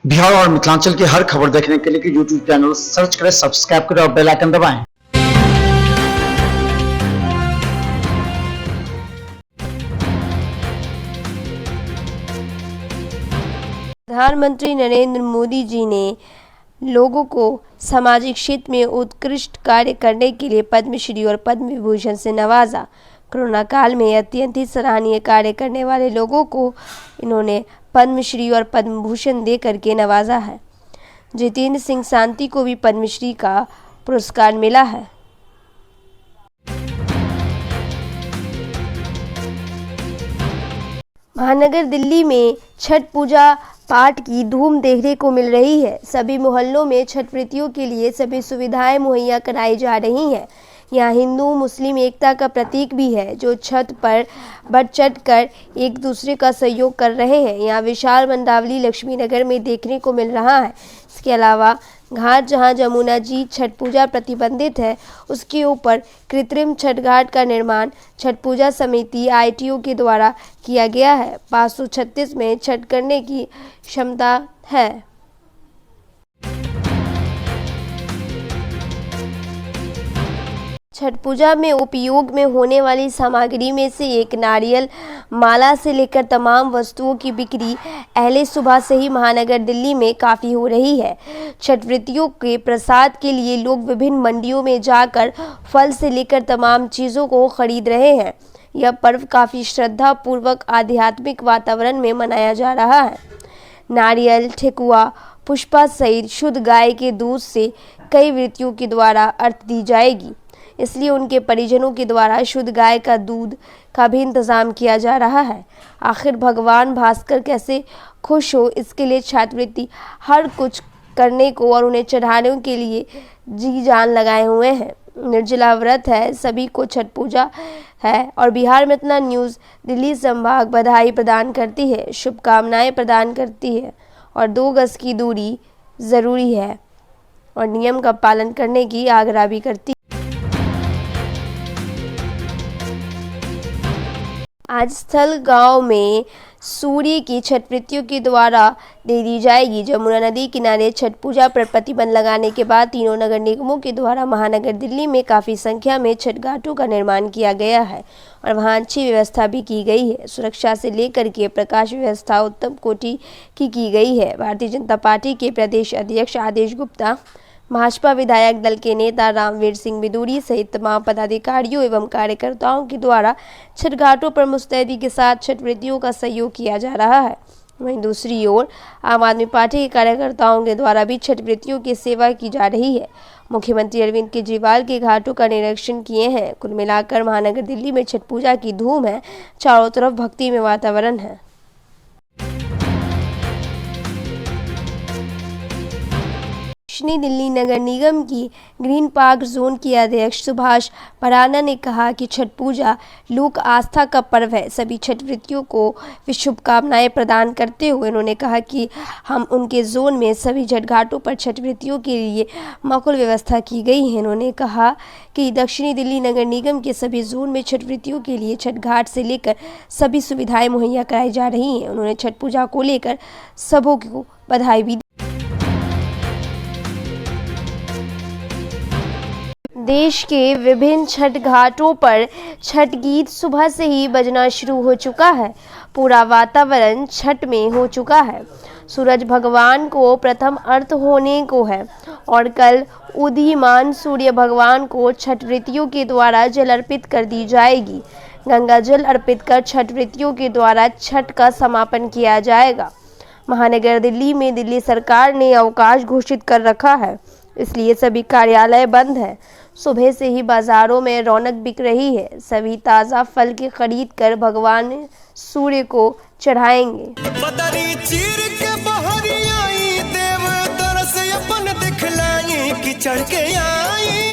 बिहार और मिथिलांचल की हर खबर देखने के लिए यूट्यूब चैनल सर्च करें, सब्सक्राइब करें और बेल आइकन दबाएं। प्रधानमंत्री नरेंद्र मोदी जी ने लोगों को सामाजिक क्षेत्र में उत्कृष्ट कार्य करने के लिए पद्मश्री और पद्म विभूषण से नवाजा। कोरोना काल में अत्यंत ही सराहनीय कार्य करने वाले लोगों को इन्होंने पद्मश्री और पद्म भूषण दे करके नवाजा है। जितेंद्र सिंह सांती को भी पद्मश्री का पुरस्कार मिला है। महानगर दिल्ली में छठ पूजा पाठ की धूम देखने को मिल रही है। सभी मोहल्लों में छठ व्रतियों के लिए सभी सुविधाएं मुहैया कराई जा रही हैं। यहाँ हिंदू मुस्लिम एकता का प्रतीक भी है, जो छत पर बढ़ चढ़ कर एक दूसरे का सहयोग कर रहे हैं। यहाँ विशाल मंडावली लक्ष्मी नगर में देखने को मिल रहा है। इसके अलावा घाट जहां जमुना जी छठ पूजा प्रतिबंधित है, उसके ऊपर कृत्रिम छठ घाट का निर्माण छठ पूजा समिति ITO के द्वारा किया गया है। 536 में छठ करने की क्षमता है। छठ पूजा में उपयोग में होने वाली सामग्री में से एक नारियल माला से लेकर तमाम वस्तुओं की बिक्री अहले सुबह से ही महानगर दिल्ली में काफ़ी हो रही है। छठ व्रतियों के प्रसाद के लिए लोग विभिन्न मंडियों में जाकर फल से लेकर तमाम चीज़ों को खरीद रहे हैं। यह पर्व काफ़ी श्रद्धा पूर्वक आध्यात्मिक वातावरण में मनाया जा रहा है। नारियल, ठेकुआ, पुष्पा सहित शुद्ध गाय के दूध से कई व्रतियों के द्वारा अर्थ दी जाएगी, इसलिए उनके परिजनों के द्वारा शुद्ध गाय का दूध का भी इंतजाम किया जा रहा है। आखिर भगवान भास्कर कैसे खुश हो, इसके लिए छात्रवृत्ति हर कुछ करने को और उन्हें चढ़ाने के लिए जी जान लगाए हुए हैं। निर्जला व्रत है, सभी को छठ पूजा है और बिहार मितना न्यूज़ दिल्ली संभाग बधाई प्रदान करती है, शुभकामनाएं प्रदान करती है और 2 गज की दूरी ज़रूरी है और नियम का पालन करने की आग्रह भी करती है। आज स्थल गांव में सूर्य की छठ व्रतियों के द्वारा दे दी जाएगी। जमुना नदी किनारे छठ पूजा पर प्रतिबंध लगाने के बाद तीनों नगर निगमों के द्वारा महानगर दिल्ली में काफ़ी संख्या में छठ घाटों का निर्माण किया गया है और वहां अच्छी व्यवस्था भी की गई है। सुरक्षा से लेकर के प्रकाश व्यवस्था उत्तम कोटि की गई है। भारतीय जनता पार्टी के प्रदेश अध्यक्ष आदेश गुप्ता, भाजपा विधायक दल के नेता रामवीर सिंह बिदूरी सहित तमाम पदाधिकारियों एवं कार्यकर्ताओं के द्वारा छठ घाटों पर मुस्तैदी के साथ छठ व्रतियों का सहयोग किया जा रहा है। वहीं दूसरी ओर आम आदमी पार्टी के कार्यकर्ताओं के द्वारा भी छठ व्रतियों की सेवा की जा रही है। मुख्यमंत्री अरविंद केजरीवाल के घाटों का निरीक्षण किए हैं। कुल मिलाकर महानगर दिल्ली में छठ पूजा की धूम है, चारों तरफ भक्ति में वातावरण है। दिल्ली नगर निगम की ग्रीन पार्क जोन के अध्यक्ष सुभाष पराना ने कहा कि छठ पूजा लोक आस्था का पर्व है। सभी छठ व्रतियों को शुभकामनाएं प्रदान करते हुए उन्होंने कहा कि हम उनके जोन में सभी छठ घाटों पर छठ व्रतियों के लिए माकूल व्यवस्था की गई है। उन्होंने कहा कि दक्षिणी दिल्ली नगर निगम के सभी जोन में छठ व्रतियों के लिए छठ घाट से लेकर सभी सुविधाएं मुहैया कराई जा रही हैं। उन्होंने छठ पूजा को लेकर सबों को बधाई भी दी। देश के विभिन्न छठ घाटों पर छठ गीत सुबह से ही बजना शुरू हो चुका है। पूरा वातावरण छठ में हो चुका है। सूरज भगवान को प्रथम अर्घ होने को है और कल उदीयमान सूर्य भगवान को छठ व्रतियों के द्वारा जल अर्पित कर दी जाएगी। गंगा जल अर्पित कर छठ व्रतियों के द्वारा छठ का समापन किया जाएगा। महानगर दिल्ली में दिल्ली सरकार ने अवकाश घोषित कर रखा है, इसलिए सभी कार्यालय बंद है। सुबह से ही बाजारों में रौनक बिक रही है। सभी ताज़ा फल की खरीद कर भगवान सूर्य को चढ़ाएंगे। बदरी चीर के बहरी आई, देव तरस अपन दिखलाई कि चढ़ के आई।